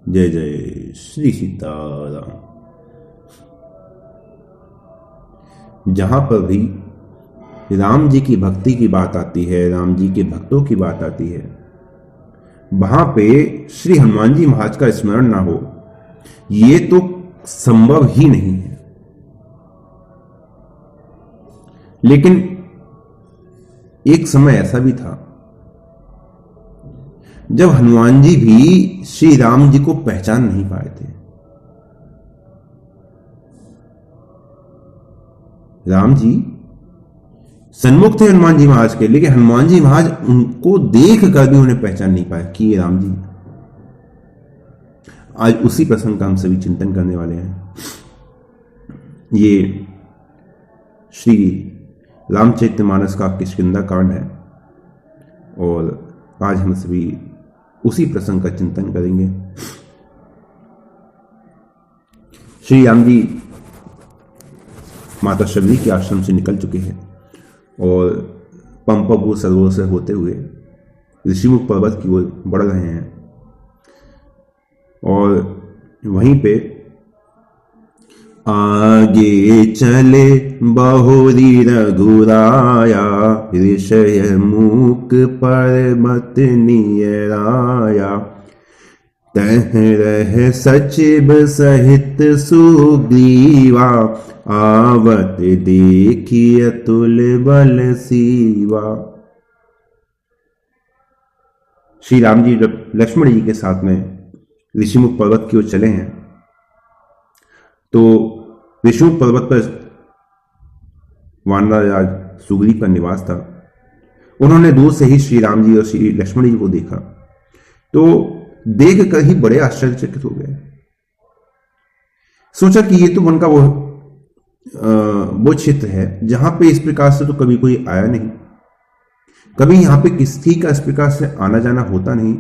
जय जय श्री सीताराम। जहां पर भी राम जी की भक्ति की बात आती है, राम जी के भक्तों की बात आती है, वहां पे श्री हनुमान जी महाराज का स्मरण ना हो, ये तो संभव ही नहीं है। लेकिन एक समय ऐसा भी था जब हनुमान जी भी श्री राम जी को पहचान नहीं पाए थे। राम जी सन्मुख थे हनुमान जी महाराज के, लेकिन हनुमान जी महाराज उनको देख कर भी उन्हें पहचान नहीं पाए कि ये राम जी। आज उसी प्रसंग का हम सभी चिंतन करने वाले हैं। ये श्री रामचरितमानस का किष्किंधा कांड है और आज हम सभी उसी प्रसंग का चिंतन करेंगे। श्री राम जी माता शबरी के आश्रम से निकल चुके हैं और पंपापुर सरोवर से होते हुए ऋषिमुख पर्वत की ओर बढ़ रहे हैं और वहीं पे आगे चले बहुरी रघुराया, ऋषय मूक पर्वत नियराया, तह रह सचिव सहित सुग्रीवा, आवत देखी अतुल बल सीवा। श्री राम जी जब लक्ष्मण जी के साथ में ऋषिमुख पर्वत की ओर चले हैं तो ऋषिमुख पर्वत पर वानरराज सुग्रीव का निवास था। उन्होंने दूर से ही श्री राम जी और श्री लक्ष्मण जी को देखा तो देख कर ही बड़े आश्चर्यचकित हो गए। सोचा कि ये तो वन का वो क्षेत्र है जहां पे इस प्रकार से तो कभी कोई आया नहीं, कभी यहां पे किसी का इस प्रकार से आना जाना होता नहीं।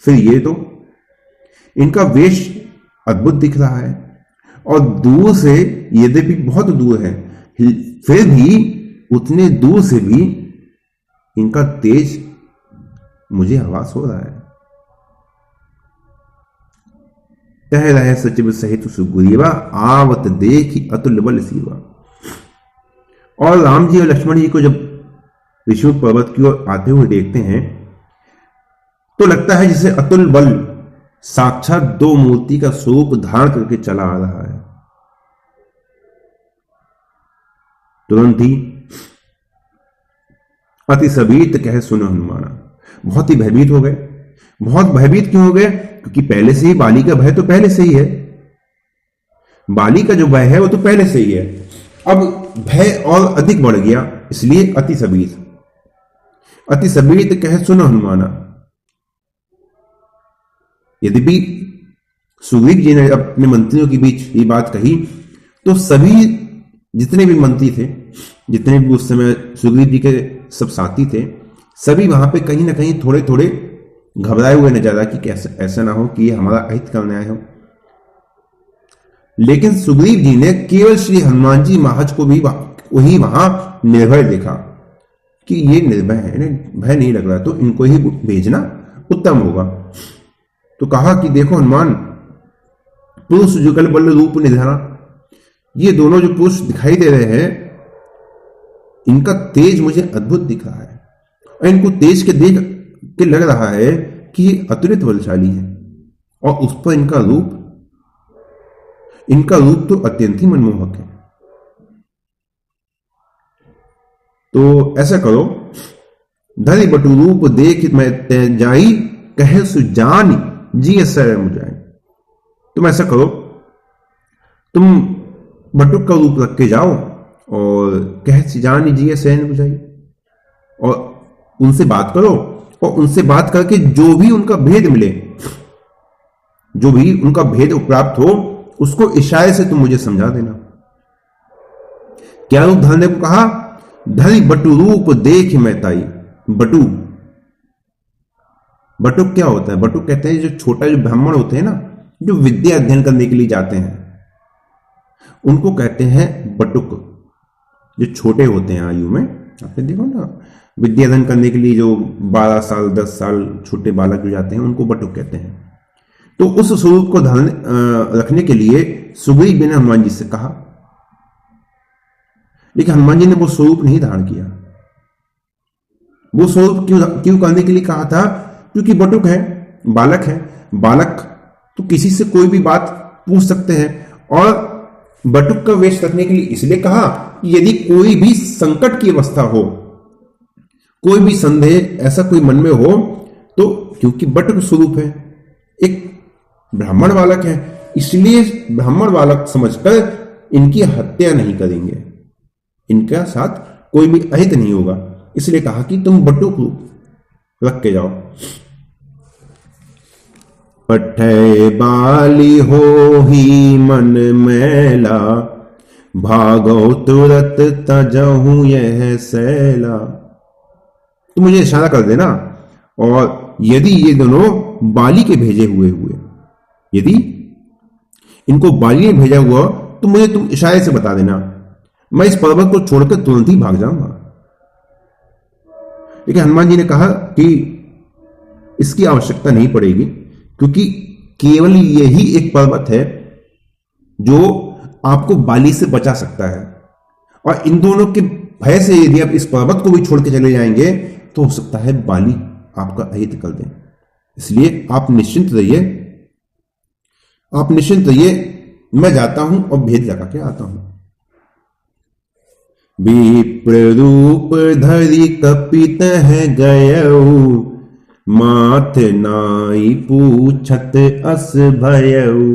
फिर ये तो इनका वेश अद्भुत दिख रहा है और दूर से, यद्यपि बहुत दूर है, फिर भी उतने दूर से भी इनका तेज मुझे आभास हो रहा है। कह रहे सचिव सहित सुग्रीवा, आवत देखी अतुल बल सीवा। और राम जी और लक्ष्मण जी को जब ऋषिमुख पर्वत की ओर आते हुए देखते हैं तो लगता है जैसे अतुल बल साक्षात दो मूर्ति का स्वरूप धारण करके चला आ रहा है। तुरंत ही अति सभीत कह सुनो हनुमाना, बहुत ही भयभीत हो गए। बहुत भयभीत क्यों हो गए? क्योंकि पहले से ही बाली का भय तो पहले से ही है। बाली का जो भय है वो तो पहले से ही है, अब भय और अधिक बढ़ गया, इसलिए अति सभीत। अति सभीत कह सुनो हनुमाना। यद्यपि सुग्रीव जी ने अपने मंत्रियों के बीच ये बात कही तो सभी जितने भी मंत्री थे, जितने भी उस समय सुग्रीव जी के सब साथी थे, सभी वहां पे कहीं ना कहीं थोड़े थोड़े घबराए हुए नजर आ कि कैसे ऐसा ना हो कि ये हमारा अहित करने आए हो। लेकिन सुग्रीव जी ने केवल श्री हनुमान जी महाराज को भी वही वहां निर्भय देखा कि ये निर्भय है, इन्हें भय नहीं लग रहा, तो इनको ही भेजना उत्तम होगा। तो कहा कि देखो हनुमान, पुरुष जुगल बल रूप निधाना, ये दोनों जो पुरुष दिखाई दे रहे हैं इनका तेज मुझे अद्भुत दिख रहा है और इनको तेज के देख के लग रहा है कि ये अतुलित बलशाली है और उस पर इनका रूप तो अत्यंत ही मनमोहक है। तो ऐसा करो, धरि बटु रूप देख मैं तै जाई, कहे सुजानी जी सर मुझाई। तुम ऐसा करो, तुम बटुक का रूप रख के जाओ और कह सुजानी जी सैन बुझाई, और उनसे बात करो और उनसे बात करके जो भी उनका भेद मिले, जो भी उनका भेद प्राप्त हो, उसको इशारे से तुम मुझे समझा देना। क्या रूप धरने को कहा? धरि बटु रूप देख मैं ताई। बटुक क्या होता है? बटुक कहते हैं जो छोटा, जो ब्राह्मण होते हैं ना, जो विद्या अध्ययन करने के लिए जाते हैं, उनको कहते हैं बटुक। जो छोटे होते हैं आयु में, आपने देखो ना, विद्या अध्ययन करने के लिए जो 12 साल 10 साल छोटे बालक जो जाते हैं उनको बटुक कहते हैं। तो उस स्वरूप को धारण रखने के लिए सुग्रीव जी ने हनुमान जी से कहा, लेकिन हनुमान जी ने वो स्वरूप नहीं धारण किया। वो स्वरूप क्यों करने के लिए कहा था? क्योंकि बटुक है, बालक है। बालक तो किसी से कोई भी बात पूछ सकते हैं, और बटुक का वेश रखने के लिए इसलिए कहा कि यदि कोई भी संकट की अवस्था हो, कोई भी संदेह ऐसा कोई मन में हो, तो क्योंकि बटुक स्वरूप है, एक ब्राह्मण बालक है, इसलिए ब्राह्मण बालक समझकर इनकी हत्या नहीं करेंगे, इनका साथ कोई भी अहित नहीं होगा, इसलिए कहा कि तुम बटुक रख के जाओ। पठै बाली हो ही मन मैला, भागो तुरत तजहूं यह सैला। तो मुझे इशारा कर देना, और यदि ये दोनों बाली के भेजे हुए, यदि इनको बाली ने भेजा हुआ, तो मुझे तुम इशारे से बता देना, मैं इस पर्वत को छोड़कर तुरंत ही भाग जाऊंगा। लेकिन हनुमान जी ने कहा कि इसकी आवश्यकता नहीं पड़ेगी, क्योंकि केवल यही एक पर्वत है जो आपको बाली से बचा सकता है, और इन दोनों के भय से यदि आप इस पर्वत को भी छोड़ के चले जाएंगे तो हो सकता है बाली आपका अहित कर दें। इसलिए आप निश्चिंत रहिए, मैं जाता हूं और भेद लगा के आता हूं। विप्र रूप धरि कपित है गयऊ, माथ नाई पूछत अस भयऊ।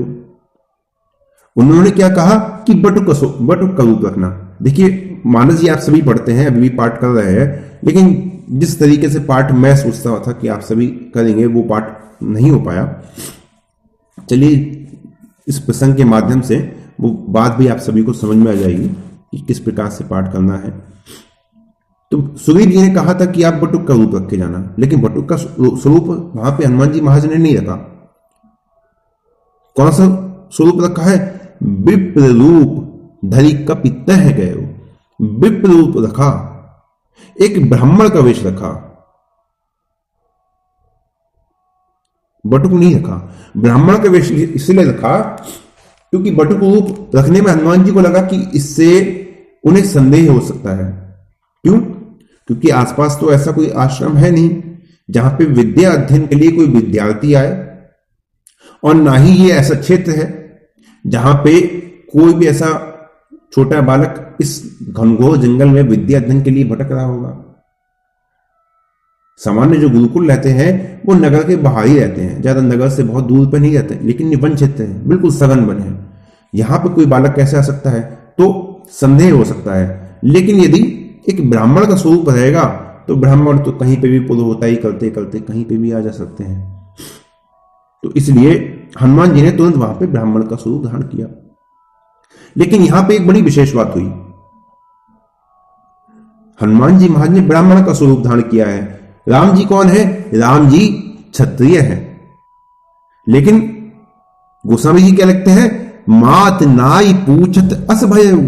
उन्होंने क्या कहा कि बटुक का रूप रखना। देखिए मानस जी, आप सभी पढ़ते हैं, अभी भी पाठ कर रहे हैं, लेकिन जिस तरीके से पाठ मैं सोचता था कि आप सभी करेंगे, वो पाठ नहीं हो पाया। चलिए इस प्रसंग के माध्यम से वो बात भी आप सभी को समझ में आ जाएगी कि किस प्रकार से पाठ करना है। तो सुग्रीव जी ने कहा था कि आप बटुक का रूप रख के जाना, लेकिन बटुक का स्वरूप वहां पे हनुमान जी महाराज ने नहीं रखा। कौन सा स्वरूप रखा है? विप्र रूप धरि कपित है गए। विप्र रूप रखा, एक ब्राह्मण का वेश रखा, बटुक नहीं रखा। ब्राह्मण का वेश इसलिए रखा क्योंकि बटुक रूप रखने में हनुमान जी को लगा कि इससे उन्हें संदेह हो सकता है। क्यों? क्योंकि आसपास तो ऐसा कोई आश्रम है नहीं जहां पे विद्या अध्ययन के लिए कोई विद्यार्थी आए, और ना ही ये ऐसा क्षेत्र है जहां पे कोई भी ऐसा छोटा बालक इस घनघोर जंगल में विद्या अध्ययन के लिए भटक रहा होगा। सामान्य जो गुरुकुल रहते हैं वो नगर के बाहर ही रहते हैं, ज्यादा नगर से बहुत दूर पर नहीं रहते, लेकिन ये वन क्षेत्र है, बिल्कुल सघन वन है। यहां पर कोई बालक कैसे आ सकता है? तो संदेह हो सकता है। लेकिन यदि एक ब्राह्मण का स्वरूप रहेगा तो ब्राह्मण तो कहीं पे भी पुरोहिताई करते करते कहीं पे भी आ जा सकते हैं। तो इसलिए हनुमान जी ने तुरंत वहां पे ब्राह्मण का स्वरूप धारण किया। लेकिन यहां पे एक बड़ी विशेष बात हुई, हनुमान जी महाराज ने ब्राह्मण का स्वरूप धारण किया है। राम जी कौन है? राम जी क्षत्रिय है। लेकिन गोस्वामी जी क्या लिखते हैं? मात नाई पूछत अस भयऊ।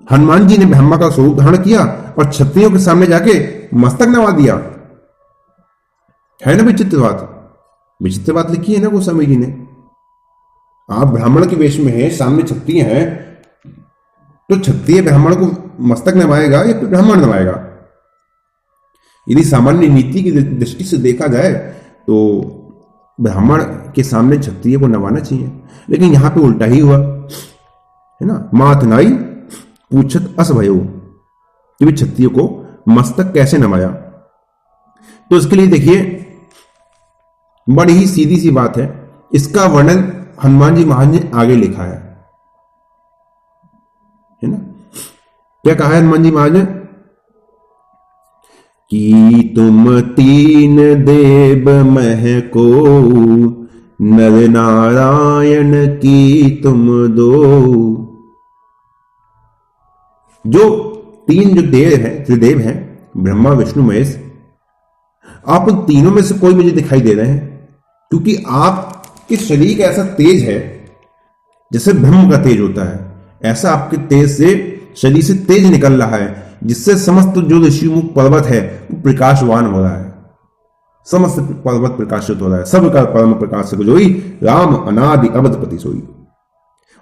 हनुमान जी ने ब्रह्मा का स्वरूप धारण किया और क्षत्रियों के सामने जाके मस्तक नवा दिया। है ना विचित्र बात? विचित्र बात लिखी है ना गोस्वामी जी ने। आप ब्राह्मण के वेश में हैं, सामने क्षत्रिय हैं, तो क्षत्रिय ब्राह्मण को मस्तक नवाएगा या फिर ब्राह्मण नवाएगा? यदि सामान्य नीति की दृष्टि से देखा जाए तो ब्राह्मण के सामने क्षत्रिय को नवाना चाहिए, लेकिन यहां पे उल्टा ही हुआ, है ना। माथ नाई पूछत अस भयो, कि क्षत्रिय को मस्तक कैसे नवाया। तो इसके लिए देखिए बड़ी ही सीधी सी बात है, इसका वर्णन हनुमान जी महाराज ने आगे लिखा है ना। क्या कहा है हनुमान जी महाराज ने? कि तुम तीन देव मह को, नर नारायण की तुम दो। जो तीन जो देव हैं, त्रिदेव हैं, ब्रह्मा विष्णु महेश, आप उन तीनों में से कोई मुझे दिखाई दे रहे हैं, क्योंकि आपके शरीर का ऐसा तेज है जैसे ब्रह्म का तेज होता है, ऐसा आपके तेज से शरीर से तेज निकल रहा है, जिससे समस्त जो ऋषिमुख पर्वत है वो प्रकाशवान हो रहा है। समस्त पर्वत प्रकाशित हो रहा है, सबका परम प्रकाशक जोई, राम अनादि अवधपति सोई।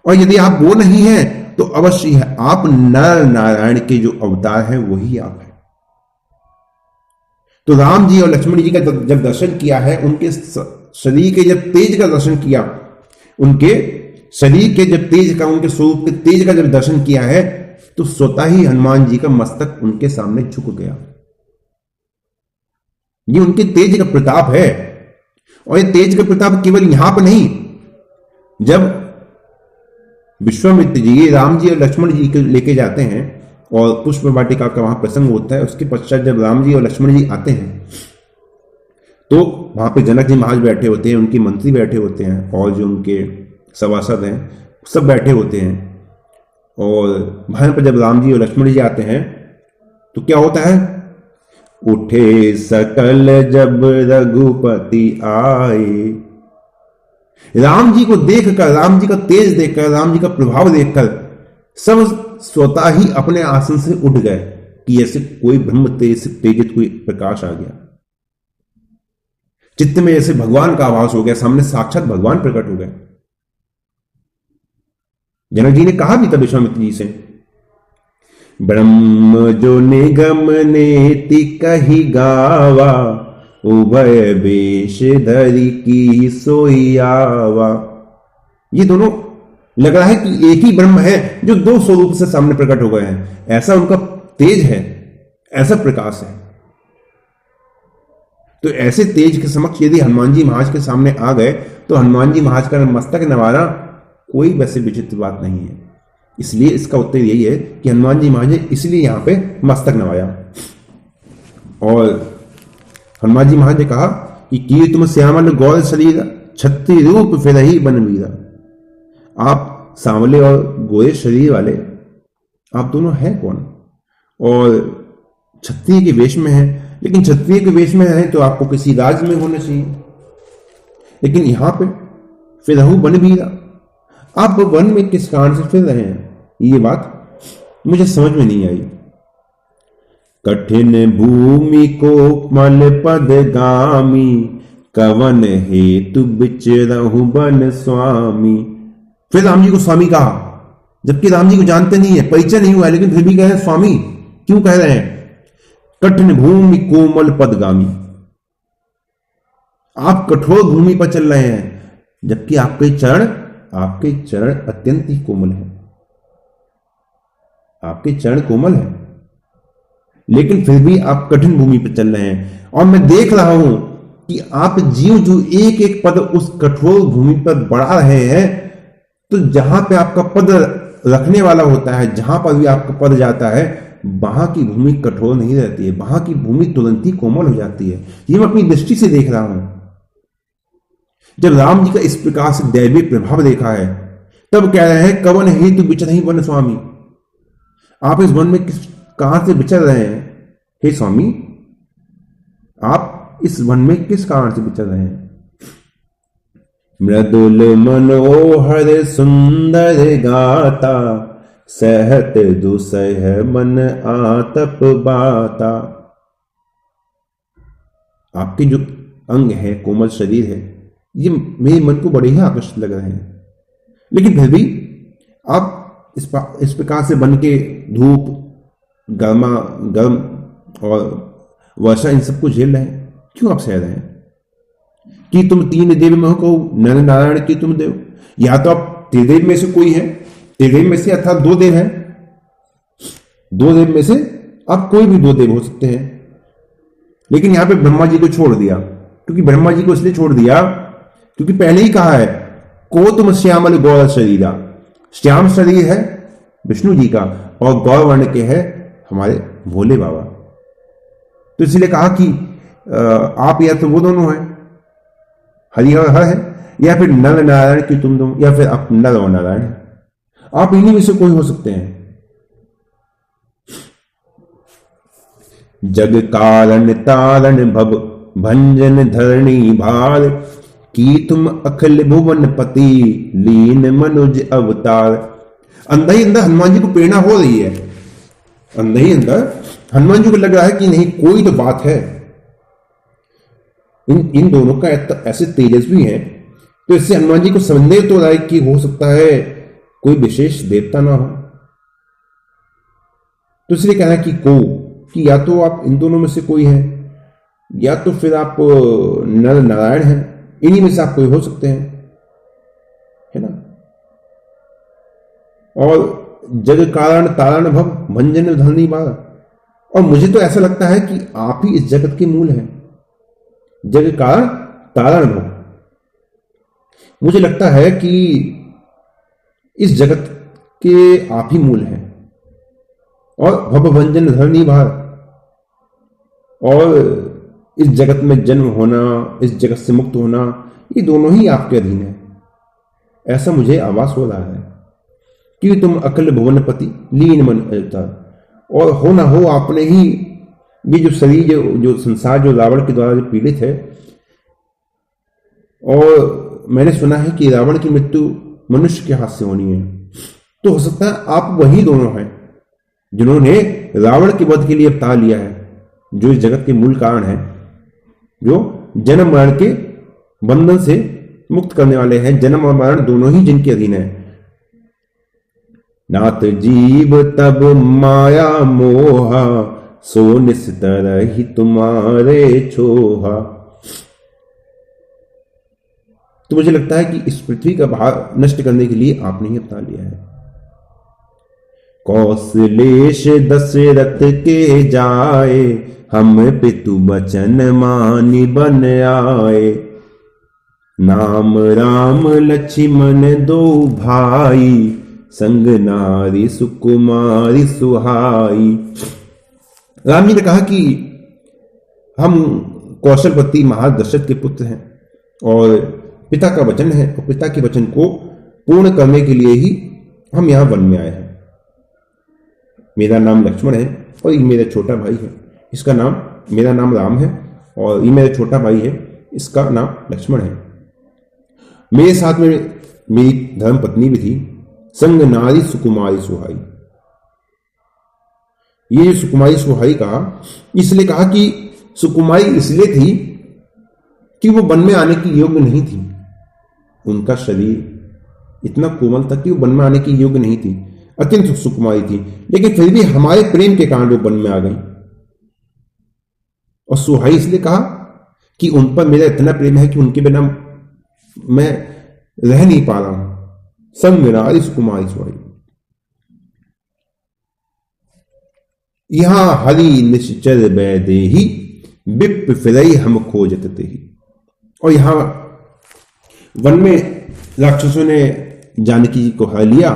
और यदि आप वो नहीं है तो अवश्य है आप नर नारायण के जो अवतार हैं वही आप हैं। तो राम जी और लक्ष्मण जी का जब दर्शन किया है, उनके शरीर के जब तेज का दर्शन किया, उनके शरीर के जब तेज का, उनके स्वरूप के तेज का जब दर्शन किया है, तो स्वतः ही हनुमान जी का मस्तक उनके सामने झुक गया। ये उनके तेज का प्रताप है। और ये तेज का प्रताप केवल यहां पर नहीं, जब विश्वामित्र जी राम जी और लक्ष्मण जी को लेके जाते हैं और पुष्प वाटिका का वहां प्रसंग होता है, उसके पश्चात जब राम जी और लक्ष्मण जी आते हैं तो वहां पे जनक जी महाराज बैठे होते हैं, उनके मंत्री बैठे होते हैं और जो उनके सभासद हैं सब बैठे होते हैं। और वहां पर जब राम जी और लक्ष्मण जी आते हैं तो क्या होता है, उठे सकल जब रघुपति आए। राम जी को देखकर, राम जी का तेज देखकर, राम जी का प्रभाव देखकर सब स्वतः ही अपने आसन से उठ गए कि ऐसे कोई ब्रह्म तेज से तेजित कोई प्रकाश आ गया। चित्त में ऐसे भगवान का आभास हो गया, सामने साक्षात भगवान प्रकट हो गए। जनक जी ने कहा भी था विश्वामित्र जी से, ब्रह्म जो निगम नेति कही गावा, उभय वेश धरि की सोई आवा। ये दोनों लग रहा है कि एक ही ब्रह्म है जो दो स्वरूप से सामने प्रकट हो गए हैं। ऐसा उनका तेज है, ऐसा प्रकाश है। तो ऐसे तेज के समक्ष यदि हनुमान जी महाराज के सामने आ गए तो हनुमान जी महाराज का मस्तक नवाना कोई वैसे विचित्र बात नहीं है। इसलिए इसका उत्तर यही है कि हनुमान जी महाराज ने इसलिए यहां पे मस्तक नवाया। और हनुमान जी महाराज ने कहा कि तुम श्यामल गौर शरीर, छत्री रूप फिर ही बन वीरा। आप सांवले और गोरे शरीर वाले आप दोनों हैं कौन? और क्षत्रिय के वेश में हैं, लेकिन क्षत्रिय के वेश में हैं तो आपको किसी राज्य में होना चाहिए, लेकिन यहां पे फिरहु बन वीरा, आप वन में किस कारण से फिर रहे हैं? ये बात मुझे समझ में नहीं आई। कठिन भूमि को मल पद गामी, कवन हेतु बिचरहु बन स्वामी। फिर राम जी को स्वामी कहा, जबकि राम जी को जानते नहीं है, परिचय नहीं हुआ है, लेकिन फिर भी कह रहे हैं स्वामी। क्यों कह रहे हैं? कठिन भूमि कोमल पदगामी, आप कठोर भूमि पर चल रहे हैं, जबकि आपके चरण अत्यंत ही कोमल है। आपके चरण कोमल है, लेकिन फिर भी आप कठिन भूमि पर चल रहे हैं। और मैं देख रहा हूं कि आप जीव जो एक एक पद उस कठोर भूमि पर बढ़ा रहे हैं, तो जहां पे आपका पद रखने वाला होता है, जहां पर भी आपका पद जाता है, वहां की भूमि कठोर नहीं रहती है, वहां की भूमि तुरंत ही कोमल हो जाती है। ये मैं अपनी दृष्टि से देख रहा हूं। जब राम जी का इस प्रकार से दैवीय प्रभाव देखा है, तब कह रहे हैं कवन हेतु बिचरहि वन स्वामी। आप इस वन में कहां से विचर रहे हैं हे स्वामी? आप इस वन में किस कारण से विचर रहे हैं? मृदुल मनोहर सुंदर गाता, सहत दुसह मन आतप बाता। आपके जो अंग है, कोमल शरीर है, ये मेरे मन को बड़े ही आकर्षित लग रहे हैं, लेकिन फिर भी आप इस प्रकार से बन के धूप, गर्म और वर्षा इन सबको झेल रहे हैं। क्यों आप सह रहे हैं? कि तुम तीन देव में हो, नर नारायण की तुम देव, या तो आप त्रिदेव में से कोई है, त्रिदेव में से अर्थात दो देव हैं, दो देव में से आप कोई भी दो देव हो सकते हैं। लेकिन यहां पे ब्रह्मा जी को छोड़ दिया, क्योंकि ब्रह्मा जी को इसलिए छोड़ दिया क्योंकि पहले ही कहा है को तुम श्यामल गौर शरीरा। श्याम शरीर है विष्णु जी का और गौर वर्ण के है हमारे भोले बाबा। तो इसलिए कहा कि आप या तो वो दोनों हैं, हरि और हर है, या फिर नर नारायण की तुम दो, या फिर आप नर और नारायण है। आप इन्हीं में से कोई हो सकते हैं। जग कारण तारण भव भंजन धरणी भार, की तुम अखिल भुवन पति लीन मनुज अवतार। अंदर ही अंदर हनुमान जी को प्रेरणा हो रही है, अंदर ही अंदर हनुमान जी को लग रहा है कि नहीं, कोई तो बात है। इन इन दोनों का ऐसे तेजस्वी है, तो इससे हनुमान जी को संदेह तो रहा कि हो सकता है कोई विशेष देवता ना हो। तो इसलिए कहना कि या तो आप इन दोनों में से कोई है, या तो फिर आप नर नारायण हैं, इन्हीं में से आप कोई हो सकते हैं, है ना। और जग कारण तारण भव भंजन धरनी बार, और मुझे तो ऐसा लगता है कि आप ही इस जगत के मूल हैं। जग कारण तारण भव, मुझे लगता है कि इस जगत के आप ही मूल हैं। और भवभंजन धरनी भार, और इस जगत में जन्म होना, इस जगत से मुक्त होना, ये दोनों ही आपके अधीन है, ऐसा मुझे आभास हो रहा है। कि तुम अकल भुवनपति लीन मन अवतार, और हो ना हो आपने ही ये जो शरीर जो संसार जो रावण के द्वारा जो पीड़ित है, और मैंने सुना है कि रावण की मृत्यु मनुष्य के हाथ से होनी है, तो हो सकता है आप वही दोनों हैं जिन्होंने रावण के वध के लिए अवतार लिया है, जो इस जगत के मूल कारण है, जो जन्म मरण के बंधन से मुक्त करने वाले हैं। जन्म और मरण दोनों ही जिनके अधीन है। नाथ जीव तब माया मोहा, सो निस्तर ही तुम्हारे छोहा। तो मुझे लगता है कि इस पृथ्वी का भार नष्ट करने के लिए आपने ही अवतार लिया है। कौशलेश दशरथ के जाए, हम पितु बचन मानि बन आए। नाम राम लक्ष्मण दो भाई, संग नारी सुकुमारी सुहाई। राम जी ने कहा कि हम कौशलपति महाराज दशरथ के पुत्र हैं, और पिता का वचन है, और पिता के वचन को पूर्ण करने के लिए ही हम यहां वन में आए हैं। मेरा नाम लक्ष्मण है, और ये मेरा छोटा भाई है, इसका नाम, मेरा नाम राम है, और ये मेरा छोटा भाई है, इसका नाम लक्ष्मण है। मेरे साथ में मेरी धर्म पत्नी भी थी, संग नारी सुकुमारी सुहाई। ये सुकुमारी सुहाई कहा, इसलिए कहा कि सुकुमारी इसलिए थी कि वो वन में आने की योग्य नहीं थी। उनका शरीर इतना कोमल था कि वो वन में आने की योग्य नहीं थी, अत्यंत सुकुमारी थी, लेकिन फिर भी हमारे प्रेम के कारण वो वन में आ गई। और सुहाई इसलिए कहा कि उन पर मेरा इतना प्रेम है कि उनके बिना मैं रह नहीं पा रहा हूं। संग नारी सुकुमारी सुहाई। यहां हरि निश्चर बैदेही, विप फिरई हम खोजत तेहि। और यहां वन में राक्षसों ने जानकी जी को हरा लिया,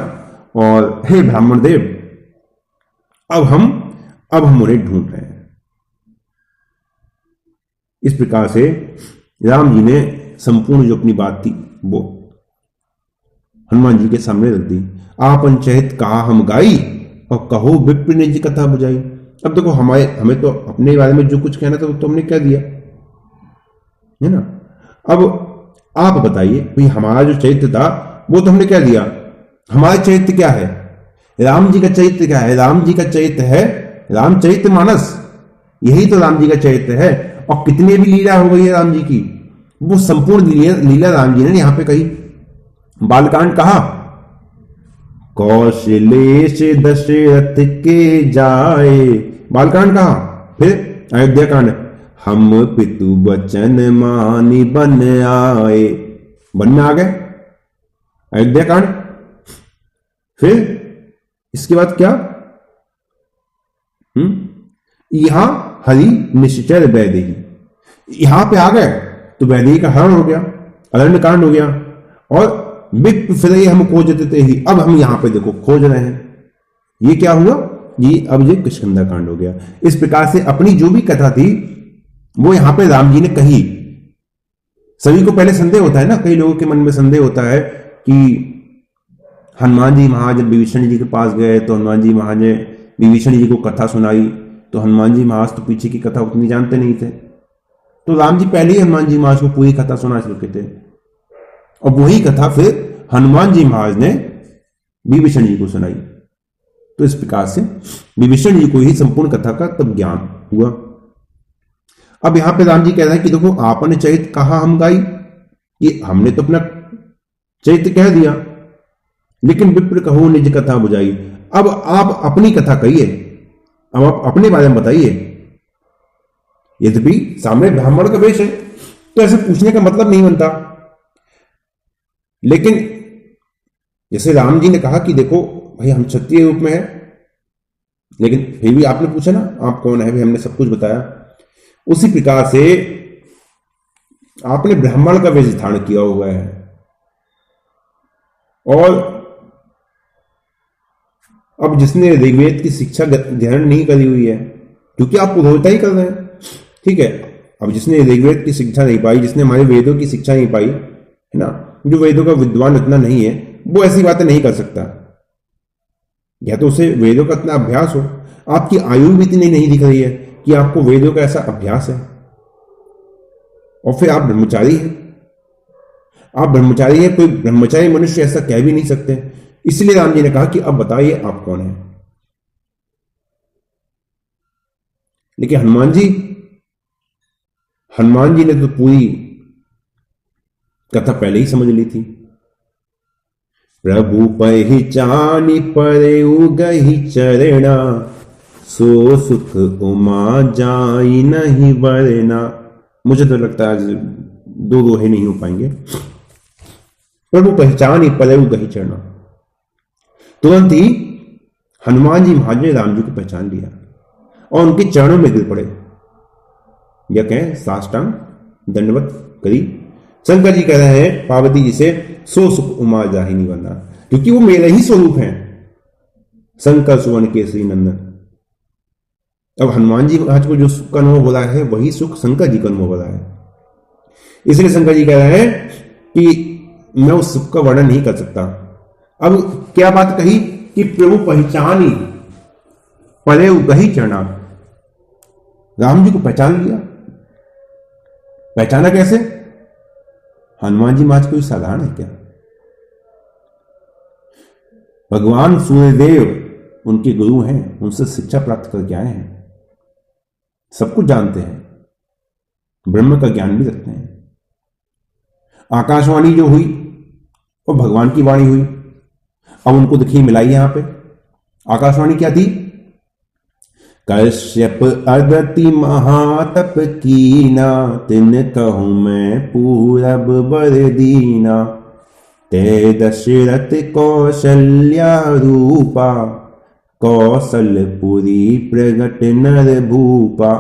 और हे ब्राह्मण देव, अब हम उन्हें ढूंढ रहे हैं। इस प्रकार से राम जी ने संपूर्ण जो अपनी बात थी वो हनुमान जी के सामने रख दी। आपन चहित कहा हम गाई, और कहो विप्र ने जी कथा बुझाई। अब देखो, हमें तो अपने बारे में जो कुछ कहना था वो तो हमने कह दिया, है ना। अब आप बताइए भाई, हमारा जो चरित्र था वो तो हमने कह दिया। हमारा चरित्र क्या है? राम जी का चरित्र क्या है? राम जी का चरित्र है रामचरित मानस, यही तो राम जी का चरित्र है। और कितने भी लीला हो गई है राम जी की, वो संपूर्ण लीला राम जी ने यहां पे कही। बालकांड कहा, कौशलेश दशरथ के जाए, बालकांड कहा। फिर अयोध्या कांड, हम पितु बचन मानि बन आए, वन में आ गए, अयोध्या कांड। फिर इसके बाद क्या? यहां हरि निश्चर वैदेही, यहां पे आ गए तो वैदेही का हरण हो गया, अरण्य कांड हो गया। और विप फिरई हम खोजते ही, अब हम यहां पे देखो खोज रहे हैं। ये क्या हुआ? ये किष्किंधा कांड हो गया। इस प्रकार से अपनी जो भी कथा थी वो यहां पे राम जी ने कही। सभी को पहले संदेह होता है ना, कई लोगों के मन में संदेह होता है कि हनुमान जी महाराज जब विभीषण जी के पास गए तो हनुमान जी महाराज ने विभीषण जी को कथा सुनाई, तो हनुमान जी महाराज तो पीछे की कथा उतनी जानते नहीं थे, तो राम जी पहले ही हनुमान जी महाराज को पूरी कथा सुना चुके थे। और वही कथा फिर हनुमान जी महाराज ने विभीषण जी को सुनाई। तो इस प्रकार से विभीषण जी को ही संपूर्ण कथा का तब ज्ञान हुआ। अब यहां पे राम जी कह रहे हैं कि देखो आपने चरित कहा हम गाई, कि हमने तो अपना चरित्र कह दिया, लेकिन विप्र कहो निज कथा बुझाई। अब आप अपनी कथा कहिए, अब आप अपने बारे में बताइए। यद्यपि सामने ब्राह्मण का वेश है तो ऐसे पूछने का मतलब नहीं बनता, लेकिन जैसे राम जी ने कहा कि देखो भाई हम क्षत्रिय रूप में है, लेकिन फिर भी आपने पूछा ना आप कौन है, भी हमने सब कुछ बताया। उसी प्रकार से आपने ब्राह्मण का वेश धारण किया हुआ है और अब जिसने ऋग्वेद की शिक्षा ग्रहण नहीं करी हुई है, क्योंकि आप पुरोहिता ही कर रहे हैं, ठीक है। अब जिसने ऋग्वेद की शिक्षा नहीं पाई, जिसने हमारे वेदों की शिक्षा नहीं पाई है ना, जो वेदों का विद्वान इतना नहीं है, वो ऐसी बातें नहीं कर सकता। या तो उसे वेदों का इतना अभ्यास हो, आपकी आयु भी इतनी नहीं दिख रही है कि आपको वेदों का ऐसा अभ्यास है, और फिर आप ब्रह्मचारी हैं। आप ब्रह्मचारी हैं, कोई ब्रह्मचारी मनुष्य ऐसा कह भी नहीं सकते। इसलिए राम जी ने कहा कि अब बताइए आप कौन है। लेकिन हनुमान जी ने तो पूरी कथा पहले ही समझ ली थी। प्रभु पहिचानी परेउ गहि चरणा, सो सुख उमा जाई नहीं बरना। मुझे तो लगता है दो दोहे नहीं हो पाएंगे। प्रभु पहचानी परेउ गहि चरणा, तुरंत ही हनुमान जी महाराज ने राम जी को पहचान लिया और उनके चरणों में गिर पड़े, या कहें साष्टांग दंडवत करी। शंकर जी कह रहे हैं पार्वती जी से, सो सुख उमा जाहि नहीं बना, क्योंकि वो मेरे ही स्वरूप हैं, शंकर सुवन केसरी नंदन। अब हनुमान जी महाराज को जो सुख का अनुभव हो रहा है, वही सुख शंकर जी का अनुभव हो रहा है। इसलिए शंकर जी कह रहे हैं कि मैं उस सुख का वर्णन नहीं कर सकता। अब क्या बात कही कि प्रभु पहचानी परे गहि चरणा, राम जी को पहचान लिया। पहचाना कैसे? हनुमान जी महाराज कोई साधारण है क्या? भगवान सूर्यदेव उनके गुरु हैं, उनसे शिक्षा प्राप्त करके आए हैं, सब कुछ जानते हैं, ब्रह्म का ज्ञान भी रखते हैं। आकाशवाणी जो हुई वो भगवान की वाणी हुई। अब उनको देखिए मिलाई यहां पे। आकाशवाणी क्या थी? कश्यप अगति महातप कीना, तिन कहूं मैं पूरब बर दीना। ते दशरथ कौशल्या रूपा, कौशलपुरी प्रगट नर भूपा।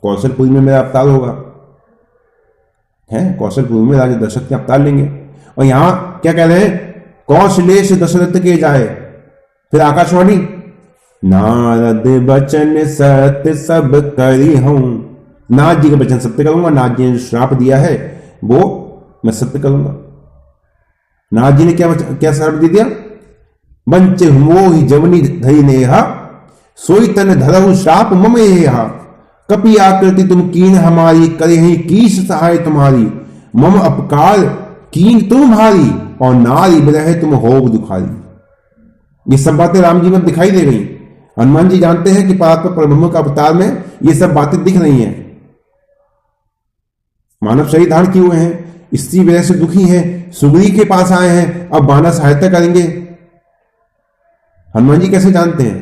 कौशलपुरी में मेरा अवतार होगा, है कौशलपुरी में राजा दशरथ के अवतार लेंगे। और यहां क्या कह रहे हैं? कौशलेश दशरथ के जाए। फिर आकाशवाणी, नारद बचन सत्य सब करी हूं। नारद जी का वचन सत्य करूंगा, नारद जी ने जो श्राप दिया है वो मैं सत्य करूंगा। नारद जी ने क्या श्राप दे दिया? मंच मोहि जवनी धई नेहा, सोई तन धरहु श्राप मम एहा। कपि आकृति तुम कीन हमारी, करे कीस सहाय तुम्हारी। मम अपकार कीन तुम भारी, और नारी विरह तुम होग दुखारी। ये सब बातें राम जी में दिखाई दे गई। हनुमान जी जानते हैं कि परात्पर परब्रह्म का अवतार में ये सब बातें दिख रही हैं। मानव शरीर धारण किए हुए हैं, स्त्री विरह से दुखी है, सुग्रीव के पास आए हैं, अब वानर सहायता करेंगे। हनुमान जी कैसे जानते हैं?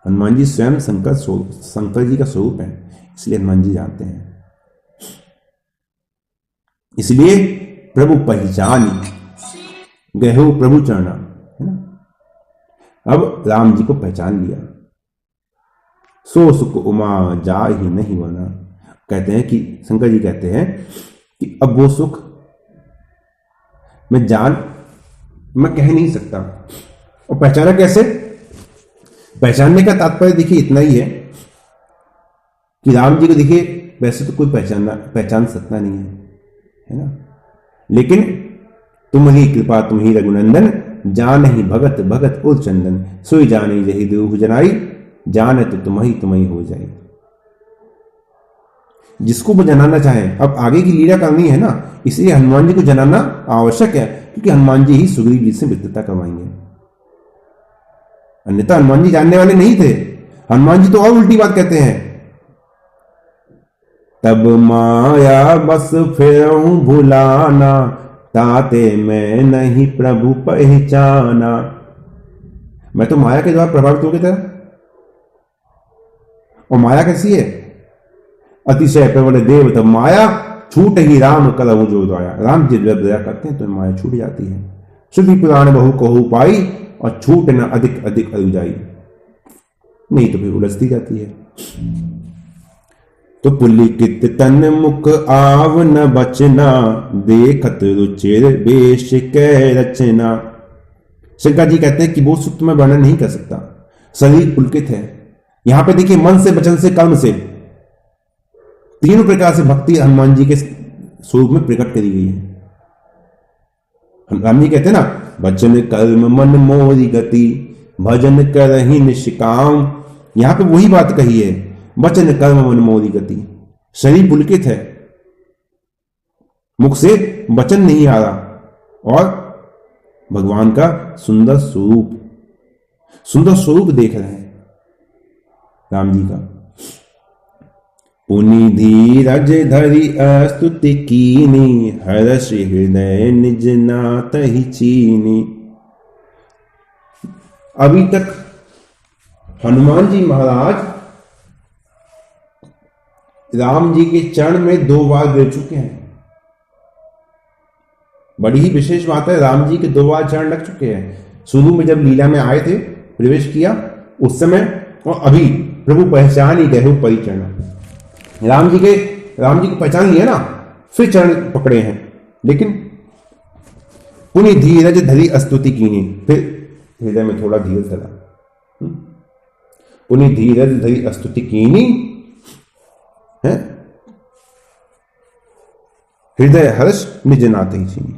हनुमान जी स्वयं शंकर जी का स्वरूप है, इसलिए हनुमान जी जानते हैं। इसलिए प्रभु पहचानी गहु प्रभु चरणा, है ना। अब राम जी को पहचान लिया। सो सुख उमा जा ही नहीं बना। कहते हैं कि शंकर जी कहते हैं कि अब वो सुख मैं कह नहीं सकता। और पहचाना कैसे? पहचानने का तात्पर्य देखिए इतना ही है कि राम जी को देखिए वैसे तो कोई पहचान सकता नहीं है ना, लेकिन तुम ही कृपा तुम ही रघुनंदन, जान ही भगत भगत उर चंदन। सोई जानी जही देहु जनाई, जान तो तुम ही हो जाए। जिसको वो जनाना चाहे, अब आगे की लीला करनी है ना, इसलिए हनुमान जी को जनाना आवश्यक है, क्योंकि हनुमान जी ही सुग्रीव जी से मित्रता करवाएंगे। अन्यथा हनुमान जी जानने वाले नहीं थे। हनुमान जी तो और उल्टी बात कहते हैं। तब माया बस फिरऊं भुलाना, ताते मैं नहीं प्रभु पहचाना। मैं तो माया के द्वारा प्रभावित हो गया था। और माया कैसी है? अतिशय प्रबल देव तब माया, छूट ही राम करहु जो दया। राम जी जब दया करते हैं तो माया छूट जाती है। श्रुति पुराण बहु कहु पाई, और छूट न अधिक अधिक अरुजाई। नहीं तो फिर उलझती जाती है। तो पुलिकित तन मुख आव न बचना, देखत रुचिर वेश कै रचना। शंकर जी कहते हैं कि वो सुख मैं वर्णन नहीं कर सकता। शरीर पुलकित है। यहां पे देखिए, मन से, वचन से, कर्म से, तीनों प्रकार से भक्ति हनुमान जी के स्वरूप में प्रकट करी गई है। राम जी कहते हैं ना, वचन कर्म मन मोरी गति, भजन करहि निष्काम। यहां पे वही बात कही है, वचन कर्म मन मोरी गति। शरीर पुलकित है, मुख से वचन नहीं आ रहा, और भगवान का सुंदर स्वरूप देख रहे हैं राम जी का। पुनि धीरज धरि अस्तुति कीनी, हर्ष हृदय निज नाथ ही चीनी। अभी तक हनुमान जी महाराज राम जी के चरण में 2 बार गिर चुके हैं। बड़ी ही विशेष बात है, राम जी के 2 बार चरण लग चुके हैं। शुरू में जब लीला में आए थे, प्रवेश किया उस समय, और अभी प्रभु पहचान ही गए हो परिचरण। राम जी को पहचान लिया ना, फिर चरण पकड़े हैं। लेकिन पुनि धीरज धरी स्तुति कीनी, फिर हृदय में थोड़ा धीरज धरा। पुनि धीरज धरी स्तुति कीनी है, हृदय हर्ष निज नाथ ही चीनी।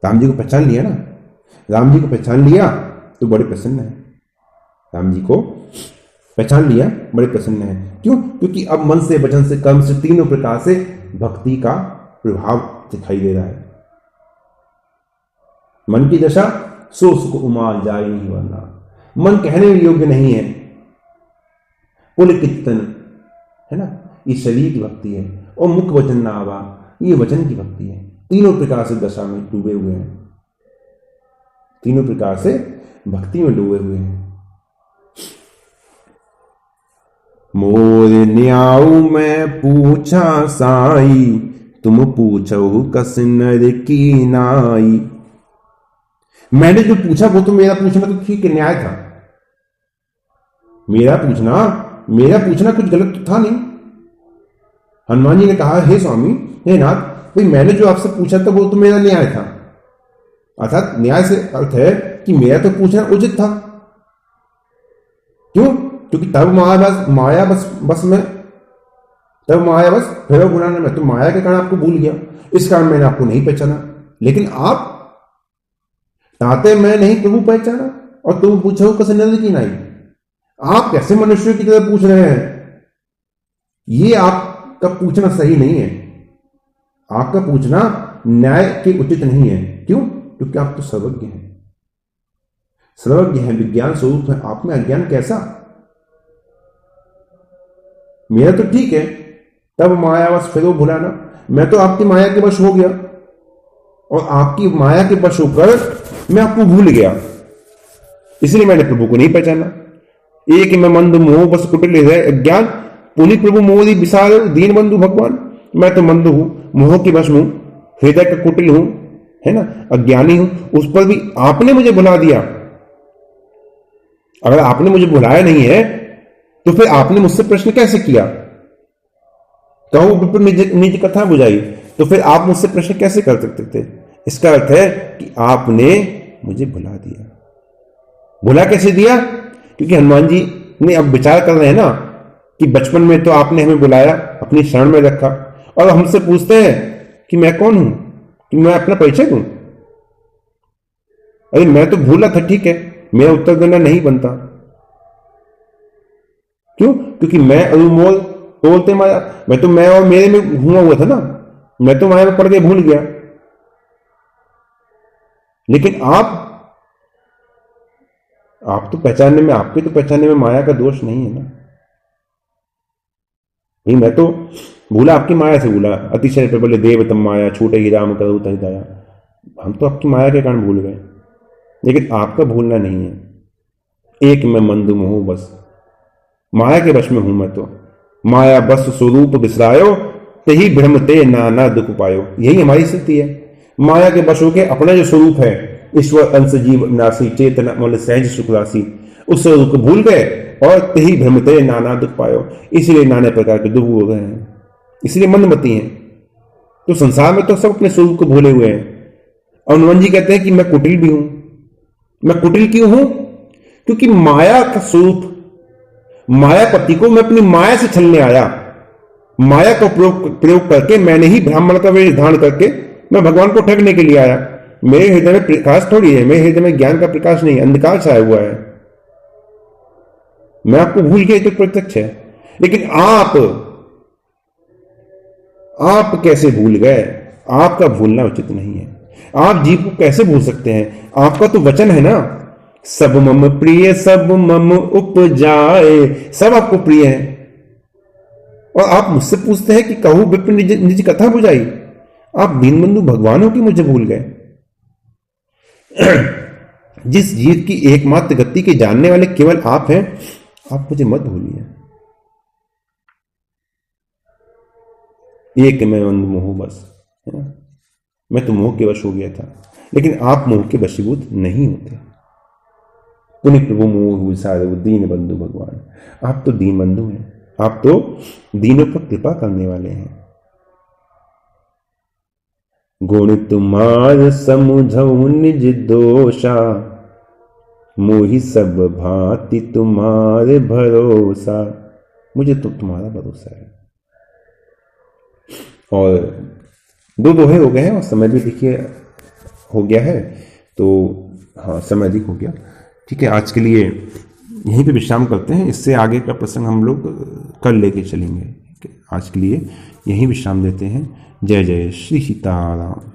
राम जी को पहचान लिया ना, राम जी को पहचान लिया तो बड़े प्रसन्न है। राम जी को पहचान लिया, बड़े प्रसन्न है। क्यों? क्योंकि अब मन से, वचन से, कर्म से, तीनों प्रकार से भक्ति का प्रभाव दिखाई दे रहा है। मन की दशा सो सुख उमाल जाए नहीं वरना। मन कहने योग्य नहीं है। पुलकित तन है ना, ये शरीर की भक्ति है। और मुख वचन ना आवा, ये वचन की भक्ति है। तीनों प्रकार से दशा में डूबे हुए हैं, तीनों प्रकार से भक्ति में डूबे हुए हैं। मोर न्याऊ मैं पूछा साई, तुम पूछो कस नर की नाई। मैंने जो पूछा वो तो मेरा पूछना तो ठीक न्याय था। मेरा पूछना कुछ गलत तो था नहीं। हनुमान जी ने कहा, हे स्वामी, हे नाथ, भाई मैंने जो आपसे पूछा था वो तो मेरा न्याय था। अर्थात न्याय से अर्थ है कि मेरा तो पूछना उचित था। क्यों? क्योंकि तब माया बस फिर बुलाना, मैं तो माया के कारण आपको भूल गया, इस कारण मैंने आपको नहीं पहचाना। लेकिन आप ताते मैं नहीं प्रभु पहचाना, और तुम पूछो कस नर की नाई। आप कैसे मनुष्य की तरह पूछ रहे हैं? ये आपका पूछना सही नहीं है। आपका पूछना न्याय के उचित नहीं है। क्यों? क्योंकि आप तो सर्वज्ञ हैं, सर्वज्ञ हैं, विज्ञान स्वरूप है। आप में अज्ञान कैसा? मेरा तो ठीक है, तब मायावश फिर भुलाना। मैं तो आपकी माया के वश हो गया, और आपकी माया के वश होकर मैं आपको भूल गया, इसलिए मैंने प्रभु को नहीं पहचाना। एक मैं मंद मोह बस कुटिल हृदय अज्ञान, पुनि प्रभु मोरी विसार दीन बंधु भगवान। मैं तो मंद हूं, मोह की वश हूं, हृदय का कुटिल हूं, है ना, अज्ञानी हूं। उस पर भी आपने मुझे भुला दिया। अगर आपने मुझे भुलाया नहीं है तो फिर आपने मुझसे प्रश्न कैसे किया? कहो विप्र निज कथा बुझाई, तो फिर आप मुझसे प्रश्न कैसे कर सकते थे? इसका अर्थ है कि आपने मुझे भुला दिया। भुला कैसे दिया? क्योंकि हनुमान जी ने अब विचार कर रहे हैं ना कि बचपन में तो आपने हमें बुलाया, अपनी शरण में रखा, और हमसे पूछते हैं कि मैं कौन हूं, कि मैं अपना परिचय दूं। अरे मैं तो भूला था, ठीक है, मेरा उत्तर देना नहीं बनता। क्यों? क्योंकि मैं अरुमोल तोलते माया, मैं तो मैं और मेरे में घूमा हुआ था ना, मैं तो माया में पड़ के भूल गया। लेकिन आप तो पहचानने में, आपके तो पहचानने में माया का दोष नहीं है ना। नहीं, मैं तो भूला आपकी माया से भूला। अतिशय प्रबल देव तम माया, छूटे ही राम करो तहि दया। हम तो आपकी माया के कारण भूल गए, लेकिन आपका भूलना नहीं है। एक मैं मंद मोह बस, माया के वश में हूं मैं तो। माया बस स्वरूप बिसरायो, तही भ्रम ते नाना दुख पायो। यही हमारी स्थिति है। माया के वश होके अपना जो स्वरूप है, ईश्वर अंश जीव नासी चेतना मतलब सहज सुख राशि, उस स्वरूप को भूल गए और तही भ्रम ते नाना दुख पायो। इसलिए नाना प्रकार के दुख हो गए हैं, इसलिए मंदमती हैं। तो संसार में तो सब अपने स्वरूप को भूले हुए हैं। और हनुमान जी कहते हैं कि मैं कुटिल भी हूं। मैं कुटिल क्यों हूं? क्योंकि माया का स्वरूप, मायापति को मैं अपनी माया से छलने आया। माया को प्रयोग करके मैंने ही ब्राह्मण का वेश धारण करके मैं भगवान को ठगने के लिए आया। मेरे हृदय में प्रकाश थोड़ी है, मेरे हृदय में ज्ञान का प्रकाश नहीं, अंधकार छाया हुआ है। मैं आपको भूल गया तो प्रत्यक्ष है। लेकिन आप कैसे भूल गए? आपका भूलना उचित नहीं है। आप जीव को कैसे भूल सकते हैं? आपका तो वचन है ना, सब मम प्रिय सब मम उपजाए। सब आपको प्रिय है और आप मुझसे पूछते हैं कि कहूं विप्र निज कथा बुझाई। आप दीनबंधु भगवान हो कि मुझे भूल गए? जिस जीव की एकमात्र गति के जानने वाले केवल आप हैं, आप मुझे मत भूलिए। एक मैं अंध मोह बस, है ना? मैं तो मोह के वश हो गया था, लेकिन आप मोह के वशीभूत नहीं होते। पुण्य प्रभु मोह सारे दीन बंधु भगवान। आप तो दीन बंधु हैं, आप तो दीनों पर कृपा करने वाले हैं। गुण तुम्हार समुझऊ निज दोषा, मोहि सब भांति तुम्हारे भरोसा। मुझे तो तुम्हारा भरोसा है। और दो दोहे हो गए हैं और समय भी देखिए हो गया है, तो हाँ समय अधिक हो गया। ठीक है, आज के लिए यहीं पे विश्राम करते हैं। इससे आगे का प्रसंग हम लोग कल लेके चलेंगे। आज के लिए यहीं विश्राम देते हैं। जय जय श्री सीताराम।